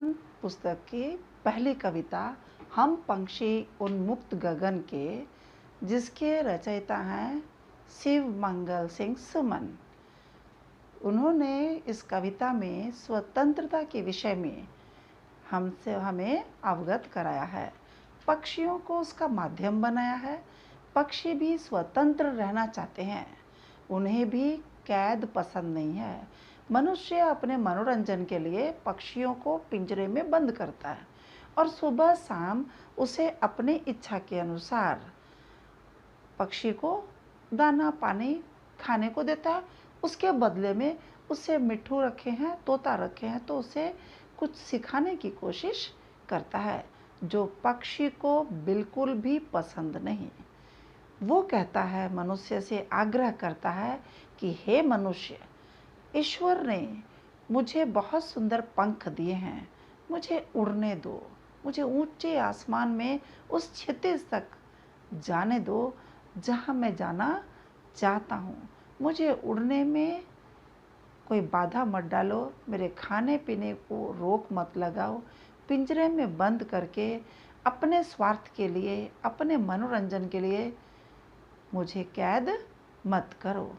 पुस्तक की पहली कविता हम पंक्षी उन्मुक्त गगन के, जिसके रचयिता हैं शिव मंगल सिंह सुमन। उन्होंने इस कविता में स्वतंत्रता के विषय में हमें अवगत कराया है, पक्षियों को उसका माध्यम बनाया है। पक्षी भी स्वतंत्र रहना चाहते हैं, उन्हें भी कैद पसंद नहीं है। मनुष्य अपने मनोरंजन के लिए पक्षियों को पिंजरे में बंद करता है और सुबह शाम उसे अपनी इच्छा के अनुसार पक्षी को दाना पानी खाने को देता है। उसके बदले में उसे मिट्ठू रखे हैं, तोता रखे हैं, तो उसे कुछ सिखाने की कोशिश करता है, जो पक्षी को बिल्कुल भी पसंद नहीं। वो कहता है, मनुष्य से आग्रह करता है कि हे मनुष्य, ईश्वर ने मुझे बहुत सुंदर पंख दिए हैं, मुझे उड़ने दो, मुझे ऊंचे आसमान में उस क्षितिज तक जाने दो जहाँ मैं जाना चाहता हूँ। मुझे उड़ने में कोई बाधा मत डालो, मेरे खाने पीने को रोक मत लगाओ। पिंजरे में बंद करके अपने स्वार्थ के लिए, अपने मनोरंजन के लिए मुझे कैद मत करो।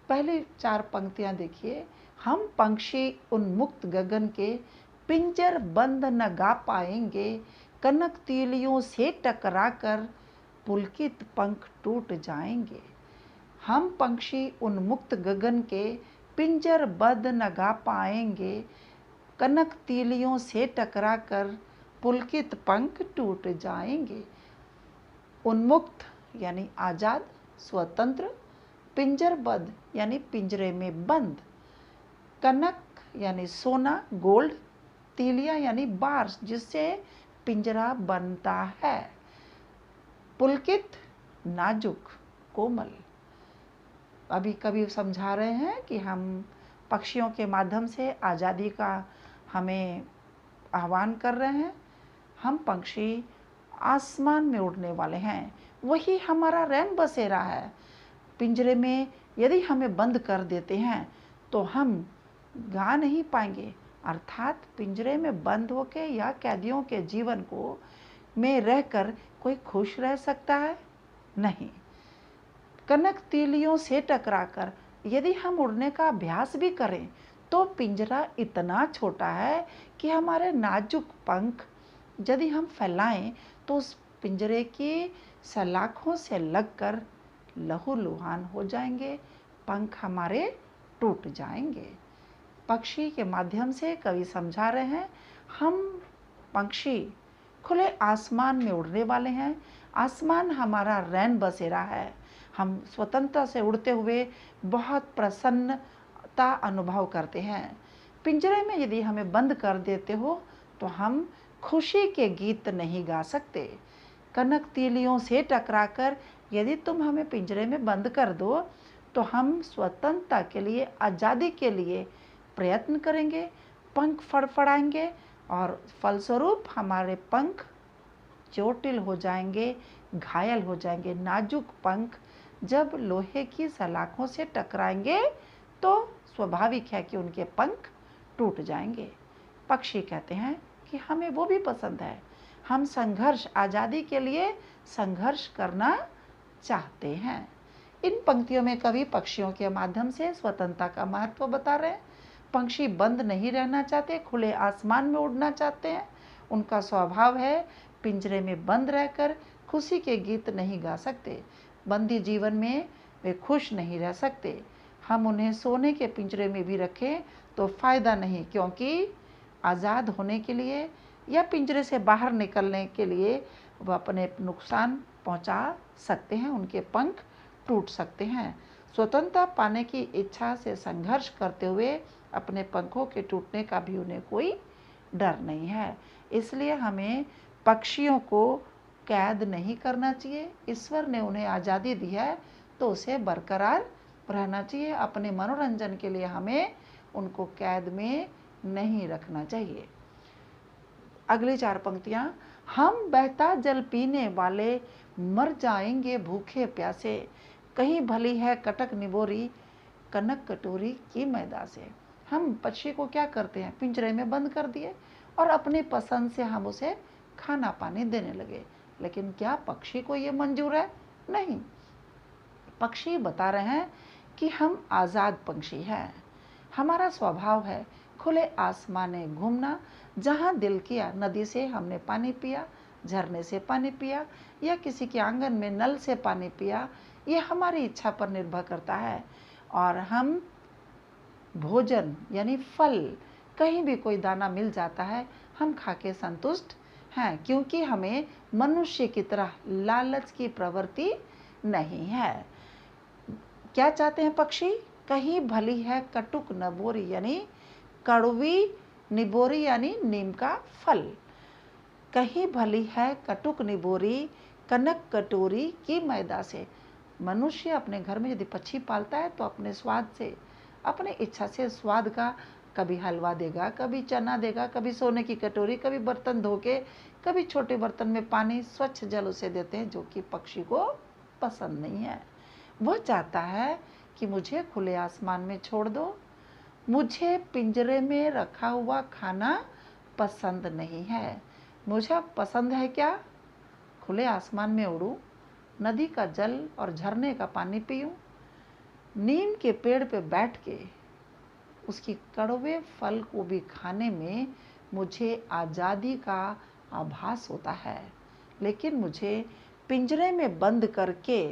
पहली 4 पंक्तियाँ देखिए। हम पंक्षी उन्मुक्त गगन के, पिंजर बंद न गा पाएंगे, कनक तीलियों से टकराकर पुलकित पंख टूट जाएंगे। हम पंक्षी उन्मुक्त गगन के, पिंजर बंद न गा पाएंगे, कनक तीलियों से टकराकर पुलकित पंख टूट जाएंगे। उन्मुक्त यानी आज़ाद, स्वतंत्र। पिंजरबद्ध यानी पिंजरे में बंद। कनक यानी सोना, गोल्ड। तीलियाँ यानी बार्स, जिससे पिंजरा बनता है। पुलकित नाजुक, कोमल। अभी कभी समझा रहे हैं कि हम पक्षियों के माध्यम से आज़ादी का हमें आह्वान कर रहे हैं। हम पक्षी आसमान में उड़ने वाले हैं, वही हमारा रैन बसेरा है। पिंजरे में यदि हमें बंद कर देते हैं तो हम गा नहीं पाएंगे, अर्थात पिंजरे में बंद होके या कैदियों के जीवन को में रहकर कोई खुश रह सकता है? नहीं। कनक तीलियों से टकराकर यदि हम उड़ने का अभ्यास भी करें तो पिंजरा इतना छोटा है कि हमारे नाजुक पंख यदि हम फैलाएं तो उस पिंजरे की सलाखों से लगकर लहूलुहान हो जाएंगे, पंख हमारे टूट जाएंगे। पक्षी के माध्यम से कवि समझा रहे हैं, हम पक्षी खुले आसमान में उड़ने वाले हैं। आसमान हमारा रैन बसेरा है। हम स्वतंत्रता से उड़ते हुए बहुत प्रसन्नता अनुभव करते हैं। पिंजरे में यदि हमें बंद कर देते हो तो हम खुशी के गीत नहीं गा सकते। कनक तीलियों से टकराकर यदि तुम हमें पिंजरे में बंद कर दो तो हम स्वतंत्रता के लिए, आज़ादी के लिए प्रयत्न करेंगे, पंख फड़फड़ाएंगे और फलस्वरूप हमारे पंख चोटिल हो जाएंगे, घायल हो जाएंगे। नाजुक पंख जब लोहे की सलाखों से टकराएंगे तो स्वाभाविक है कि उनके पंख टूट जाएंगे। पक्षी कहते हैं कि हमें वो भी पसंद है, हम संघर्ष, आज़ादी के लिए संघर्ष करना चाहते हैं। इन पंक्तियों में कवि पक्षियों के माध्यम से स्वतंत्रता का महत्व बता रहे हैं। पंक्षी बंद नहीं रहना चाहते, खुले आसमान में उड़ना चाहते हैं। उनका स्वभाव है पिंजरे में बंद रहकर खुशी के गीत नहीं गा सकते। बंदी जीवन में वे खुश नहीं रह सकते। हम उन्हें सोने के पिंजरे में भी रखें तो फ़ायदा नहीं, क्योंकि आज़ाद होने के लिए या पिंजरे से बाहर निकलने के लिए वह अपने नुकसान पहुंचा सकते हैं, उनके पंख टूट सकते हैं। स्वतंत्रता पाने की इच्छा से संघर्ष करते हुए अपने पंखों के टूटने का भी उन्हें कोई डर नहीं है। इसलिए हमें पक्षियों को कैद नहीं करना चाहिए। ईश्वर ने उन्हें आज़ादी दी है तो उसे बरकरार रहना चाहिए। अपने मनोरंजन के लिए हमें उनको कैद में नहीं रखना चाहिए। अगली 4 पंक्तियाँ। हम बहता जल पीने वाले मर जाएंगे भूखे प्यासे, कहीं भली है कटक निबोरी, कनक कटोरी की मैदा से। हम पक्षी को क्या करते हैं, पिंजरे में बंद कर दिए, और अपनी पसंद से हम उसे खाना पानी देने लगे। लेकिन क्या पक्षी को ये मंजूर है? नहीं। पक्षी बता रहे हैं कि हम आज़ाद पंछी हैं, हमारा स्वभाव है खुले आसमान में घूमना। जहाँ दिल किया, नदी से हमने पानी पिया, झरने से पानी पिया, या किसी के आंगन में नल से पानी पिया, ये हमारी इच्छा पर निर्भर करता है। और हम भोजन यानी फल, कहीं भी कोई दाना मिल जाता है, हम खा के संतुष्ट हैं, क्योंकि हमें मनुष्य की तरह लालच की प्रवृत्ति नहीं है। क्या चाहते हैं पक्षी? कहीं भली है कटुक नबोरी, यानी कड़वी निबोरी यानी नीम का फल। कहीं भली है कटुक निबोरी कनक कटोरी की मैदा से। मनुष्य अपने घर में यदि पक्षी पालता है तो अपने स्वाद से, अपने इच्छा से स्वाद का कभी हलवा देगा, कभी चना देगा, कभी सोने की कटोरी, कभी बर्तन धो के, कभी छोटे बर्तन में पानी, स्वच्छ जल उसे देते हैं, जो कि पक्षी को पसंद नहीं है। वह चाहता है कि मुझे खुले आसमान में छोड़ दो, मुझे पिंजरे में रखा हुआ खाना पसंद नहीं है। मुझे पसंद है क्या? खुले आसमान में उड़ूं, नदी का जल और झरने का पानी पीऊं, नीम के पेड़ पे बैठ के उसकी कड़वे फल को भी खाने में मुझे आज़ादी का आभास होता है। लेकिन मुझे पिंजरे में बंद करके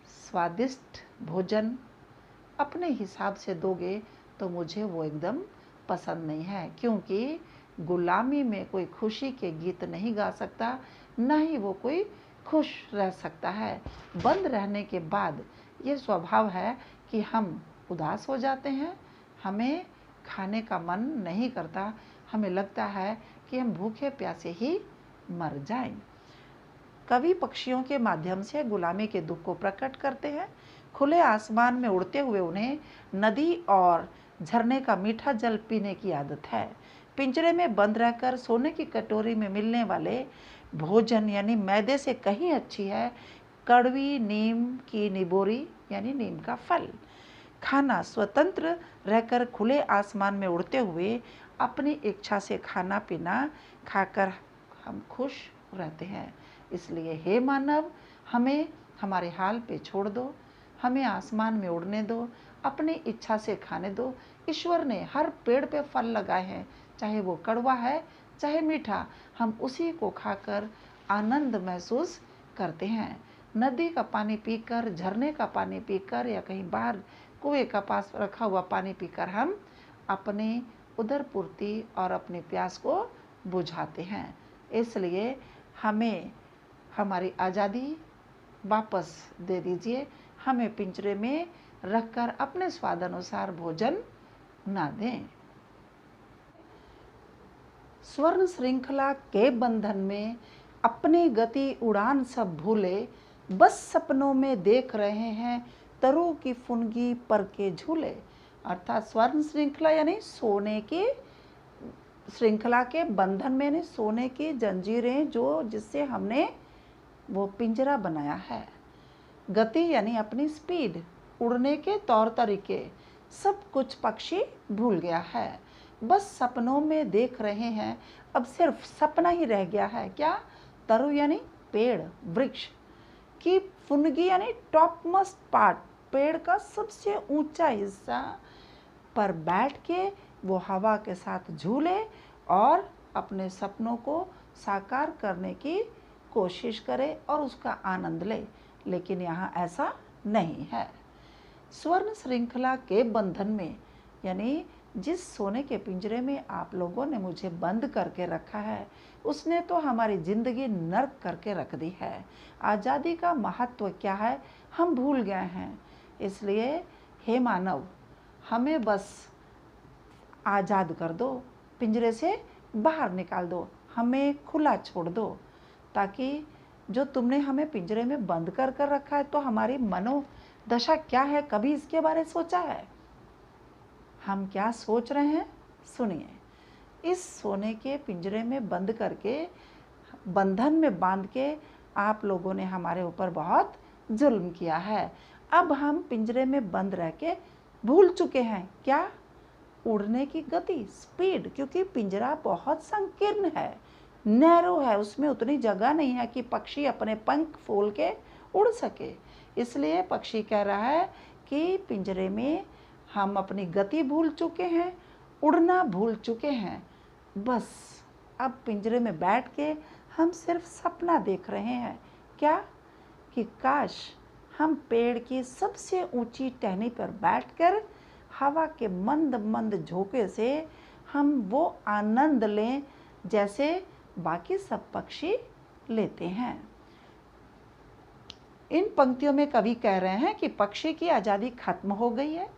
स्वादिष्ट भोजन अपने हिसाब से दोगे तो मुझे वो एकदम पसंद नहीं है, क्योंकि गुलामी में कोई खुशी के गीत नहीं गा सकता, न ही वो कोई खुश रह सकता है। बंद रहने के बाद ये स्वभाव है कि हम उदास हो जाते हैं, हमें खाने का मन नहीं करता, हमें लगता है कि हम भूखे प्यासे ही मर जाएं। कवि पक्षियों के माध्यम से गुलामी के दुख को प्रकट करते हैं। खुले आसमान में उड़ते हुए उन्हें नदी और झरने का मीठा जल पीने की आदत है। पिंजरे में बंद रहकर सोने की कटोरी में मिलने वाले भोजन यानी मैदे से कहीं अच्छी है कड़वी नीम की निबोरी यानी नीम का फल। खाना स्वतंत्र रहकर खुले आसमान में उड़ते हुए अपनी इच्छा से खाना पीना खाकर हम खुश रहते हैं। इसलिए हे मानव, हमें हमारे हाल पे छोड़ दो, हमें आसमान में उड़ने दो, अपनी इच्छा से खाने दो। ईश्वर ने हर पेड़ पे फल लगाए हैं, चाहे वो कड़वा है चाहे मीठा, हम उसी को खाकर आनंद महसूस करते हैं। नदी का पानी पीकर, झरने का पानी पीकर, या कहीं बाहर कुएं का पास रखा हुआ पानी पीकर हम अपनी उदर पूर्ति और अपनी प्यास को बुझाते हैं। इसलिए हमें हमारी आज़ादी वापस दे दीजिए, हमें पिंजरे में रखकर अपने स्वादानुसार भोजन ना दें। स्वर्ण श्रृंखला के बंधन में अपनी गति उड़ान सब भूले, बस सपनों में देख रहे हैं तरु की फुनगी पर के झूले। अर्थात स्वर्ण श्रृंखला यानी सोने की श्रृंखला के बंधन में, यानी सोने की जंजीरें जो जिससे हमने वो पिंजरा बनाया है। गति यानी अपनी स्पीड, उड़ने के तौर तरीके, सब कुछ पक्षी भूल गया है। बस सपनों में देख रहे हैं, अब सिर्फ सपना ही रह गया है। क्या? तरु यानी पेड़, वृक्ष की फुनगी यानी टॉप मोस्ट पार्ट, पेड़ का सबसे ऊंचा हिस्सा पर बैठ के वो हवा के साथ झूले और अपने सपनों को साकार करने की कोशिश करे और उसका आनंद ले। लेकिन यहाँ ऐसा नहीं है। स्वर्ण श्रृंखला के बंधन में यानी जिस सोने के पिंजरे में आप लोगों ने मुझे बंद करके रखा है, उसने तो हमारी ज़िंदगी नर्क करके रख दी है। आज़ादी का महत्व क्या है हम भूल गए हैं। इसलिए हे मानव, हमें बस आज़ाद कर दो, पिंजरे से बाहर निकाल दो, हमें खुला छोड़ दो, ताकि जो तुमने हमें पिंजरे में बंद कर कर रखा है तो हमारी मनोदशा क्या है, कभी इसके बारे में सोचा है? हम क्या सोच रहे हैं सुनिए। इस सोने के पिंजरे में बंद करके, बंधन में बांध के आप लोगों ने हमारे ऊपर बहुत जुल्म किया है। अब हम पिंजरे में बंद रह के भूल चुके हैं क्या? उड़ने की गति, स्पीड, क्योंकि पिंजरा बहुत संकीर्ण है, नैरो है, उसमें उतनी जगह नहीं है कि पक्षी अपने पंख फूल के उड़ सके। इसलिए पक्षी कह रहा है कि पिंजरे में हम अपनी गति भूल चुके हैं, उड़ना भूल चुके हैं। बस अब पिंजरे में बैठ के हम सिर्फ सपना देख रहे हैं। क्या? कि काश हम पेड़ की सबसे ऊंची टहनी पर बैठकर हवा के मंद मंद झोंके से हम वो आनंद लें जैसे बाकी सब पक्षी लेते हैं। इन पंक्तियों में कवि कह रहे हैं कि पक्षी की आज़ादी खत्म हो गई है।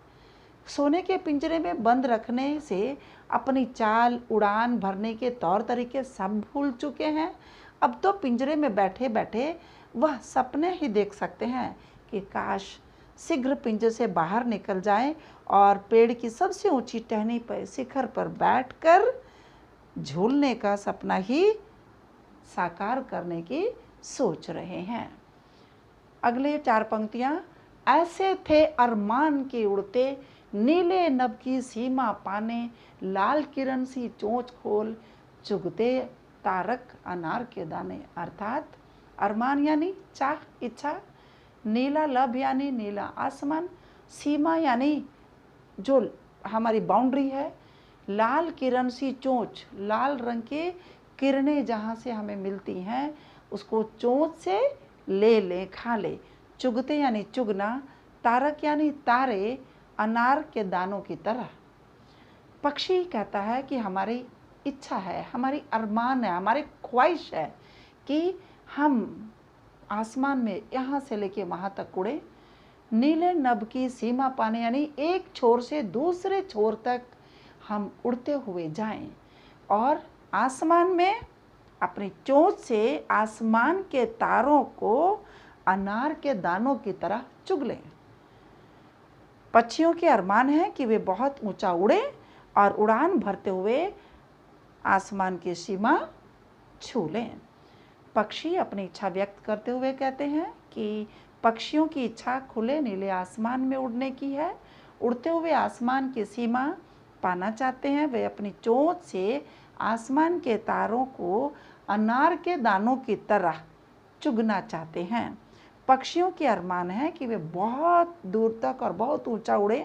सोने के पिंजरे में बंद रखने से अपनी चाल, उड़ान भरने के तौर तरीके सब भूल चुके हैं। अब तो पिंजरे में बैठे बैठे वह सपने ही देख सकते हैं कि काश शीघ्र पिंजरे से बाहर निकल जाएं और पेड़ की सबसे ऊंची टहनी पर, शिखर पर बैठकर झूलने का सपना ही साकार करने की सोच रहे हैं। अगले 4 पंक्तियां, ऐसे थे अरमान के उड़ते, नीले नभ की सीमा पाने, लाल किरण सी चोंच खोल, चुगते तारक अनार के दाने। अर्थात अरमान यानी चाह, इच्छा, नीला लभ यानी नीला आसमान, सीमा यानी जो हमारी बाउंड्री है, लाल किरण सी चोंच, लाल रंग की किरणें जहाँ से हमें मिलती हैं उसको चोंच से ले लें, खा ले। चुगते यानी चुगना, तारक यानी तारे, अनार के दानों की तरह। पक्षी कहता है कि हमारी इच्छा है, हमारी अरमान है, हमारी ख्वाहिश है कि हम आसमान में यहाँ से लेके वहाँ तक उड़े, नीले नभ की सीमा पाने यानी एक छोर से दूसरे छोर तक हम उड़ते हुए जाएं और आसमान में अपनी चोंच से आसमान के तारों को अनार के दानों की तरह चुग लें। पक्षियों के अरमान है कि वे बहुत ऊंचा उड़े और उड़ान भरते हुए आसमान की सीमा छू लें। पक्षी अपनी इच्छा व्यक्त करते हुए कहते हैं कि पक्षियों की इच्छा खुले नीले आसमान में उड़ने की है, उड़ते हुए आसमान की सीमा पाना चाहते हैं। वे अपनी चोंच से आसमान के तारों को अनार के दानों की तरह चुगना चाहते हैं। पक्षियों के अरमान है कि वे बहुत दूर तक और बहुत ऊंचा उड़े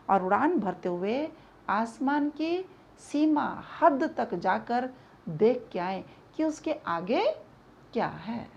और उड़ान भरते हुए आसमान की सीमा, हद तक जाकर देख के आए कि उसके आगे क्या है।